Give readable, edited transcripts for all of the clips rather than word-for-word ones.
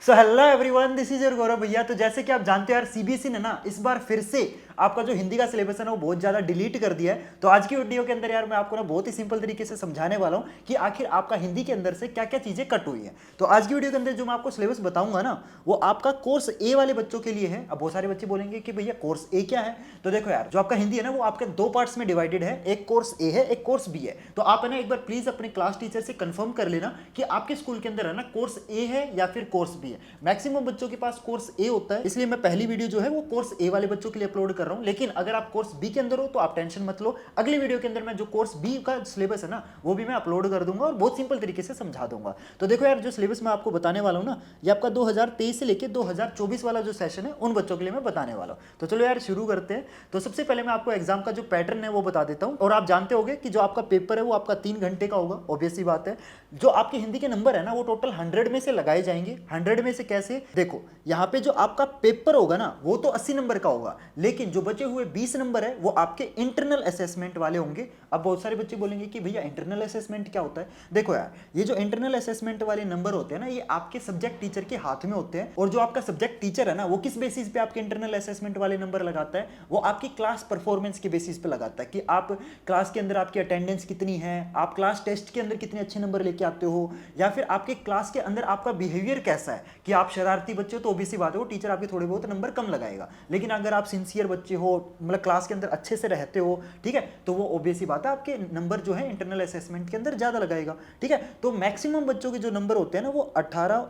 So hello everyone, this is your Gaurav भैया। तो जैसे कि आप जानते हो यार, सीबीएसई ने ना इस बार फिर से आपका जो हिंदी का सिलेबस है ना वो बहुत ज्यादा डिलीट कर दिया है। तो आज की वीडियो के अंदर यार मैं आपको ना बहुत ही सिंपल तरीके से समझाने वाला हूं कि आखिर आपका हिंदी के अंदर से क्या क्या चीजें कट हुई है। तो आज की वीडियो के अंदर जो मैं आपको सिलेबस बताऊंगा ना वो आपका कोर्स ए वाले बच्चों के लिए है। अब बहुत सारे बच्चे बोलेंगे कि भैया कोर्स ए क्या है। तो देखो यार, जो आपका हिंदी है ना वो आपके दो पार्ट्स में डिवाइडेड है, एक कोर्स ए है, एक कोर्स बी है। तो आप है ना एक बार प्लीज अपने क्लास टीचर से कंफर्म कर लेना कि आपके स्कूल के अंदर है ना कोर्स ए है या फिर कोर्स बी है। मैक्सिमम बच्चों के पास कोर्स ए होता है, इसलिए मैं पहली वीडियो जो है वो कोर्स ए वाले बच्चों के लिए अपलोड कर रहा हूं। लेकिन अगर आप कोर्स बी के अंदर हो तो आप टेंशन मत लो, अगली वीडियो के अंदर मैं जो कोर्स बी का सिलेबस है ना वो भी मैं अपलोड कर दूंगा और बहुत सिंपल तरीके से समझा दूंगा। तो देखो यार, जो सिलेबस मैं आपको बताने वाला हूं ना ये आपका 2023 से लेकर 2024 वाला जो सेशन है उन बच्चों के लिए मैं बताने वाला हूं। तो चलो यार शुरू करते हैं। तो सबसे पहले मैं आपको एग्जाम का जो पैटर्न है वो बता देता हूं। और आप जानते होंगे कि जो आपका पेपर है वो आपका 3 घंटे का होगा, ऑब्वियस सी बात है। जो आपके हिंदी के नंबर है ना वो टोटल 100 में से लगाए जाएंगे। 100 में से कैसे, देखो यहाँ पे जो आपका पेपर होगा ना वो तो 80 नंबर का होगा, लेकिन जो बचे हुए 20 नंबर है वो आपके इंटरनल असेसमेंट वाले होंगे। अब बहुत सारे बच्चे बोलेंगे कि भैया इंटरनल असेसमेंट क्या होता है। देखो यार, ये जो इंटरनल असेसमेंट वाले नंबर होते हैं ना ये आपके सब्जेक्ट टीचर के हाथ में होते हैं। और जो आपका सब्जेक्ट टीचर है ना वो किस बेसिस पे आपके इंटरनल असेसमेंट वाले नंबर लगाता है, वो आपकी क्लास परफॉर्मेंस के बेसिस पे लगाता है कि आप क्लास के अंदर आपकी अटेंडेंस कितनी है, आप क्लास टेस्ट के अंदर कितने अच्छे नंबर लेके आते हो, या फिर आपके क्लास के अंदर आपका बिहेवियर कैसा है कि आप शरारती बच्चे हो तो ऑब्वियसली बात है वो टीचर आपके थोड़े बहुत नंबर कम लगाएगा। लेकिन अगर आप सिंसियर बच्चे हो, मतलब क्लास के अंदर अच्छे से रहते हो, ठीक है, तो वो ऑब्वियसली बात है आपके नंबर जो है इंटरनल असेसमेंट के अंदर ज्यादा लगाएगा। ठीक है, तो मैक्सिमम बच्चों के जो नंबर होते हैं ना वो 18,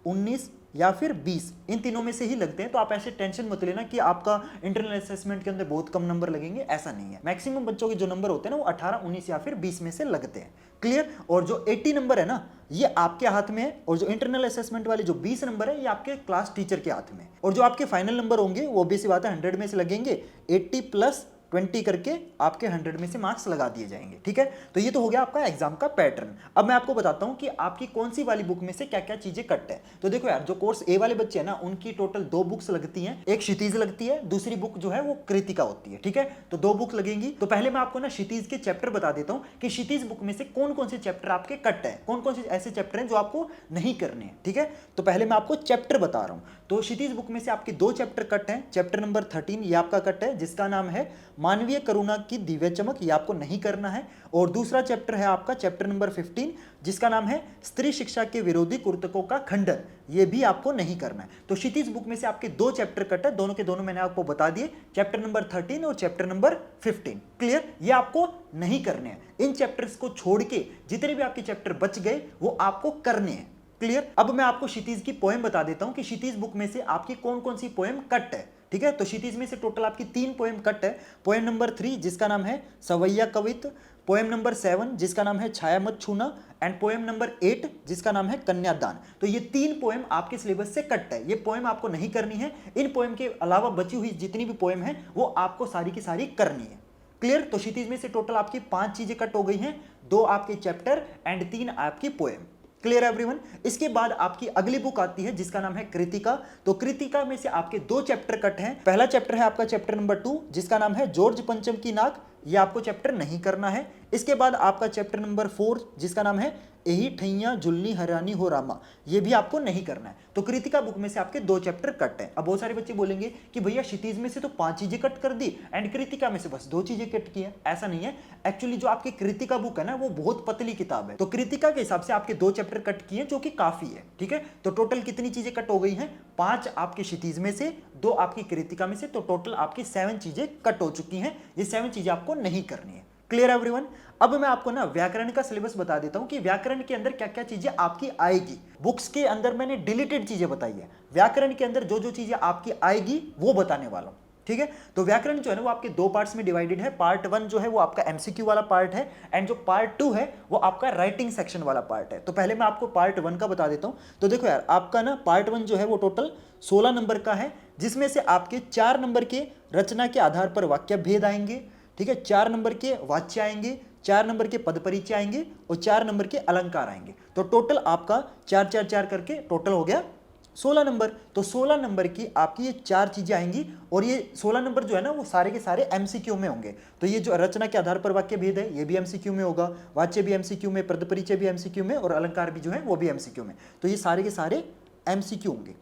19 या फिर 20 इन तीनों में से ही लगते हैं। तो आप ऐसे टेंशन मत लेना कि आपका इंटरनल असेसमेंट के अंदर बहुत कम नंबर लगेंगे, ऐसा नहीं है। मैक्सिमम बच्चों के जो नंबर होते हैं ना वो 18, 19 या फिर 20 में से लगते हैं। क्लियर। और जो 80 नंबर है ना ये आपके हाथ में है, और जो इंटरनल असेसमेंट वाले जो 20 नंबर है ये आपके क्लास टीचर के हाथ में। और जो आपके फाइनल नंबर होंगे वो बेसिक बात है 100 में से लगेंगे, 80 प्लस 20 करके आपके 100 में से मार्क्स लगा दिए जाएंगे। ठीक है, तो ये तो हो गया आपका एग्जाम का पैटर्न। अब मैं आपको बताता हूं कि आपकी कौन सी वाली बुक में से क्या क्या चीजें कट है। तो देखो यार, जो कोर्स ए वाले बच्चे हैं ना उनकी टोटल 2 बुक्स लगती हैं, एक क्षितिज लगती है, दूसरी बुक जो है वो कृतिका होती है। ठीक है, तो 2 बुक लगेंगी। तो पहले मैं आपको ना क्षितिज के चैप्टर बता देता हूं कि क्षितिज बुक में से कौन कौन से चैप्टर आपके कट है, कौन कौन से ऐसे चैप्टर हैं जो आपको नहीं करने हैं। ठीक है, तो पहले मैं आपको चैप्टर बता रहा हूं। तो क्षितिज बुक में से आपके 2 चैप्टर कट हैं। चैप्टर नंबर 13 ये आपका कट है जिसका नाम है मानवीय करुणा की दिव्य चमक, ये आपको नहीं करना है। और दूसरा चैप्टर है आपका चैप्टर नंबर 15 जिसका नाम है स्त्री शिक्षा के विरोधी कुर्तकों का खंडन, ये भी आपको नहीं करना है। तो क्षितिज बुक में से आपके 2 चैप्टर कट है, दोनों के दोनों मैंने आपको बता दिए, चैप्टर नंबर 13 और चैप्टर नंबर 15। क्लियर, ये आपको नहीं करने हैं। इन चैप्टर्स को छोड़ के जितने भी आपके चैप्टर बच गए वो आपको करने हैं। क्लियर। अब मैं आपको क्षितिज की पोएम बता देता हूं कि क्षितिज बुक में से आपकी कौन कौन सी पोएम कट है। ठीक है, तो क्षितिज में से टोटल आपकी 3 पोएम कट है। पोएम नंबर 3 जिसका नाम है सवैया कवित, पोएम नंबर 7 जिसका नाम है छाया मत छूना, एंड पोएम नंबर 8 जिसका नाम है कन्यादान। तो ये 3 पोएम आपके सिलेबस से कट है, ये पोएम आपको नहीं करनी है। इन पोएम के अलावा बची हुई जितनी भी पोएम है वो आपको सारी की सारी करनी है। क्लियर। तो क्षितिज में से टोटल आपकी 5 चीजें कट हो गई हैं, 2 आपके चैप्टर एंड 3 आपकी पोएम। Clear everyone. इसके बाद आपकी अगली बुक आती है जिसका नाम है कृतिका। तो कृतिका में से आपके 2 चैप्टर कट हैं। पहला चैप्टर है आपका चैप्टर नंबर 2 जिसका नाम है जॉर्ज पंचम की नाक, ये आपको चैप्टर नहीं करना है। इसके बाद आपका चैप्टर नंबर 4 जिसका नाम है यही ठैया जुलनी हरानी हो रामा, ये भी आपको नहीं करना है। तो कृतिका बुक में से आपके 2 चैप्टर कट है। अब बहुत सारे बच्चे बोलेंगे कि भैया क्षितिज में से तो 5 चीजें कट कर दी एंड कृतिका में से बस 2 चीजें कट की है। ऐसा नहीं है, एक्चुअली जो आपकी कृतिका बुक है ना वो बहुत पतली किताब है, तो कृतिका के हिसाब से आपके 2 चैप्टर कट किए जो कि काफी है। ठीक है, तो टोटल कितनी चीजें कट हो गई हैं, 5 आपके क्षितिज में से, 2 आपकी कृतिका में से, तो टोटल आपकी 7 चीजें कट हो चुकी हैं। ये 7 चीजें आपको नहीं करनी है। Clear everyone. अब मैं आपको ना व्याकरण का सिलेबस बता देता हूं कि व्याकरण के अंदर क्या क्या चीजें आपकी आएगी। बुक्स के अंदर मैंने डिलीटेड चीजें बताई है, व्याकरण के अंदर जो जो चीजें आपकी आएगी वो बताने वाला हूं। ठीक है, तो व्याकरण जो है ना वो आपके 2 पार्ट्स में डिवाइडेड है। पार्ट 1 जो है वो आपका एमसीक्यू वाला पार्ट है, एंड जो पार्ट 2 है वो आपका राइटिंग सेक्शन वाला पार्ट है। तो पहले मैं आपको पार्ट 1 का बता देता हूं। तो देखो यार, आपका ना पार्ट 1 जो है वो टोटल 16 नंबर का है, जिसमें से आपके 4 नंबर के रचना के आधार पर वाक्य भेद आएंगे। ठीक है, 4 नंबर के वाच्य आएंगे, 4 नंबर के पद परिचय आएंगे और 4 नंबर के अलंकार आएंगे। तो टोटल आपका 4 4 4 करके टोटल हो गया 16 नंबर। तो 16 नंबर की आपकी ये 4 चीजें आएंगी, और ये 16 नंबर जो है ना वो सारे के सारे एमसीक्यू में होंगे। तो ये जो रचना के आधार पर वाक्य भेद है ये भी एमसीक्यू में होगा, वाच्य भी एमसीक्यू में, पद परिचय भी एमसीक्यू में, और अलंकार भी जो है वो भी एमसीक्यू में। तो ये सारे के सारे एमसीक्यू होंगे।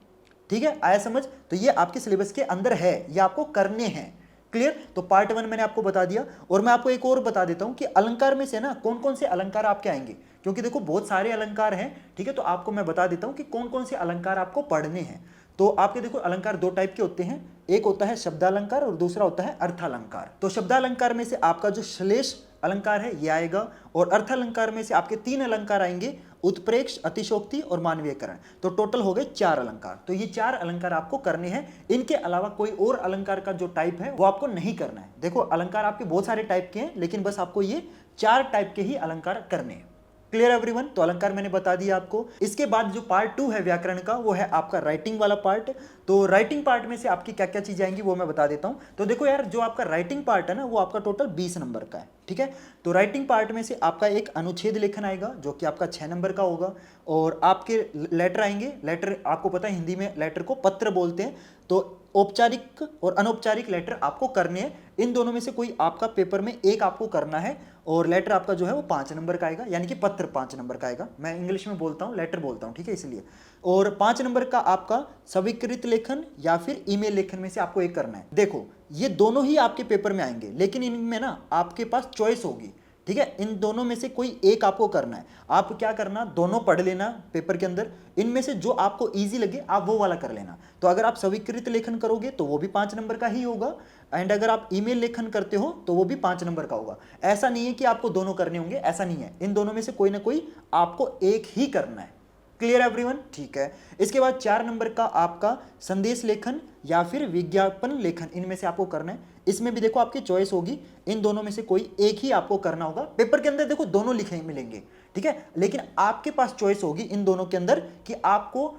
ठीक है, आया समझ? तो ये आपके सिलेबस के अंदर है, ये आपको करने हैं। क्लियर? तो पार्ट 1 मैंने आपको बता दिया। और मैं आपको एक और बता देता हूं कि अलंकार में से ना कौन कौन से अलंकार आपके आएंगे, क्योंकि देखो बहुत सारे अलंकार हैं। ठीक है, तो आपको मैं बता देता हूं कि कौन कौन से अलंकार आपको पढ़ने हैं। तो आपके देखो अलंकार दो टाइप के होते हैं, एक होता है शब्दालंकार और दूसरा होता है अर्थालंकार। तो शब्दालंकार में से आपका जो श्लेष अलंकार है ये आएगा, और अर्थालंकार में से आपके 3 अलंकार आएंगे, उत्प्रेक्ष, अतिशोक्ति और मानवीयकरण। तो टोटल हो गए 4 अलंकार। तो ये 4 अलंकार आपको करने हैं। इनके अलावा कोई और अलंकार का जो टाइप है वो आपको नहीं करना है। देखो अलंकार आपके बहुत सारे टाइप के हैं, लेकिन बस आपको ये 4 टाइप के ही अलंकार करने हैं। Clear everyone? तो अलंकार मैंने बता दिया आपको। इसके बाद जो पार्ट 2 है व्याकरण का, वो है आपका राइटिंग वाला पार्ट। तो राइटिंग पार्ट में से आपकी क्या क्या चीजें आएंगी वो मैं बता देता हूं। तो देखो यार, जो आपका राइटिंग पार्ट है ना, वो आपका टोटल 20 नंबर का है। ठीक है, तो राइटिंग पार्ट में से आपका एक अनुच्छेद लेखन आएगा जो कि आपका 6 नंबर का होगा, और आपके लेटर आएंगे। लेटर आपको पता है हिंदी में लेटर को पत्र बोलते हैं। तो औपचारिक और अनौपचारिक लेटर आपको करने हैं। इन दोनों में से कोई आपका पेपर में एक आपको करना है, और लेटर आपका जो है वो 5 नंबर का आएगा, यानी कि पत्र 5 नंबर का आएगा। मैं इंग्लिश में बोलता हूँ, लेटर बोलता हूँ, ठीक है, इसलिए। और 5 नंबर का आपका स्वीकृत लेखन या फिर ईमेल लेखन में से आपको एक करना है। देखो ये दोनों ही आपके पेपर में आएंगे, लेकिन इनमें ना आपके पास चॉइस होगी। ठीक है, इन दोनों में से कोई एक आपको करना है। आप क्या करना, दोनों पढ़ लेना पेपर के अंदर, इनमें से जो आपको इजी लगे आप वो वाला कर लेना। तो अगर आप स्वीकृत लेखन करोगे तो वो भी 5 नंबर का ही होगा, एंड अगर आप ईमेल लेखन करते हो तो वो भी 5 नंबर का होगा। ऐसा नहीं है कि आपको दोनों करने होंगे, ऐसा नहीं है। इन दोनों में से कोई ना कोई आपको एक ही करना है। Clear everyone? ठीक है। इसके बाद 4 नंबर का आपका संदेश लेखन या फिर विज्ञापन लेखन, इनमें से आपको करना है। इसमें भी देखो आपकी चॉइस होगी, इन दोनों में से कोई एक ही आपको करना होगा। पेपर के अंदर देखो दोनों लिखे मिलेंगे, ठीक है, लेकिन आपके पास चॉइस होगी इन दोनों के अंदर कि आपको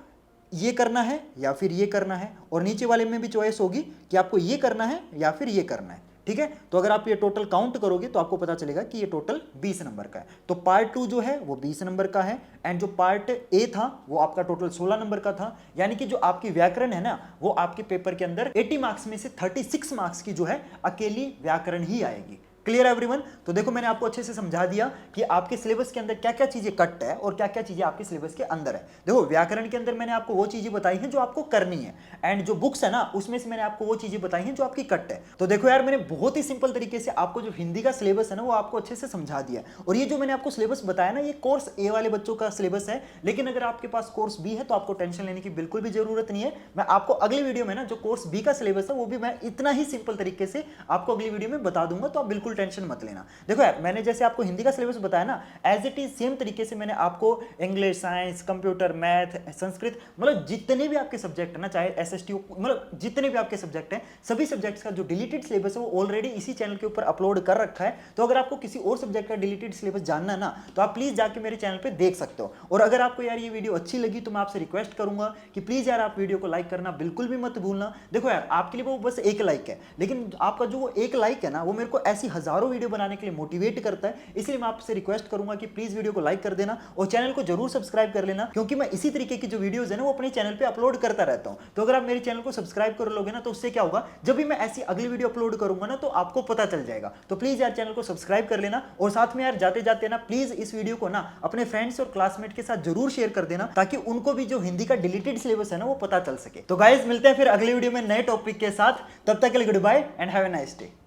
ये करना है या फिर ये करना है, और नीचे वाले में भी चॉइस होगी कि आपको ये करना है या फिर ये करना है। ठीक है, तो अगर आप ये टोटल काउंट करोगे तो आपको पता चलेगा कि ये टोटल 20 नंबर का है। तो पार्ट 2 जो है वो 20 नंबर का है, एंड जो पार्ट ए था वो आपका टोटल 16 नंबर का था। यानी कि जो आपकी व्याकरण है ना, वो आपके पेपर के अंदर 80 मार्क्स में से 36 मार्क्स की जो है अकेली व्याकरण ही आएगी। Clear everyone? तो देखो मैंने आपको अच्छे से समझा दिया कि आपके सिलेबस के अंदर क्या क्या चीजें कट है और क्या क्या चीजें आपके सिलेबस के अंदर है। देखो व्याकरण के अंदर मैंने आपको वो चीजें बताई हैं जो आपको करनी है, एंड जो बुक्स है ना उसमें से मैंने आपको वो चीजें बताई हैं जो आपकी कट है। तो देखो यार, मैंने बहुत ही सिंपल तरीके से आपको जो हिंदी का सिलेबस है ना वो आपको अच्छे से समझा दिया। और ये जो मैंने आपको सिलेबस बताया ना, ये कोर्स ए वाले बच्चों का सिलेबस है, लेकिन अगर आपके पास कोर्स बी है तो आपको टेंशन लेने की बिल्कुल भी जरूरत नहीं है। मैं आपको अगली वीडियो में ना जो कोर्स बी का सिलेबस है वो भी मैं इतना ही सिंपल तरीके से आपको अगली वीडियो में बता दूंगा, तो आप बिल्कुल टेंशन मत लेना। देखो यार, मैंने जैसे आपको हिंदी का सिलेबस बताया ना, एज इट इज सेम तरीके से मैंने आपको English, science, computer, math, Sanskrit, मतलब जितने भी आपके सब्जेक्ट है ना, चाहे एसएसटी, मतलब जितने भी आपके सब्जेक्ट हैं, सभी सब्जेक्ट्स का जो डिलीटेड सिलेबस है वो ऑलरेडी इसी चैनल के ऊपर अपलोड कर रखा है। तो अगर आपको किसी और सब्जेक्ट का डिलीटेड सिलेबस जानना है ना, तो आप प्लीज जाके मेरे चैनल पे देख सकते हो। और अगर आपको यार ये वीडियो अच्छी लगी तो मैं आपसे रिक्वेस्ट करूंगा कि प्लीज यार आप वीडियो को लाइक करना बिल्कुल भी मत भूलना। देखो यार, आपके लिए वो बस एक लाइक है, लेकिन आपका जो वो एक लाइक है ना, वो मेरे को ऐसी हजारों वीडियो बनाने के लिए मोटिवेट करता है। इसलिए मैं आपसे रिक्वेस्ट करूंगा कि प्लीज वीडियो को लाइक कर देना और चैनल को जरूर सब्सक्राइब कर लेना, क्योंकि मैं इसी तरीके की जो वीडियोस है ना वो अपने चैनल पे अपलोड करता रहता हूं। तो अगर आप मेरे चैनल को सब्सक्राइब कर लोगे ना, तो उससे क्या होगा, जब भी मैं ऐसी अगली वीडियो अपलोड करूंगा ना तो आपको पता चल जाएगा। तो प्लीज यार चैनल को सब्सक्राइब कर लेना, और साथ में यार जाते जाते ना प्लीज इस वीडियो को ना अपने फ्रेंड्स और क्लासमेट के साथ जरूर शेयर कर देना, ताकि उनको भी जो हिंदी का डिलीटेड सिलेबस है ना वो पता चल सके। तो गाइज मिलते हैं फिर अगली वीडियो में नए टॉपिक के साथ। तब तक के लिए goodbye and have a nice day.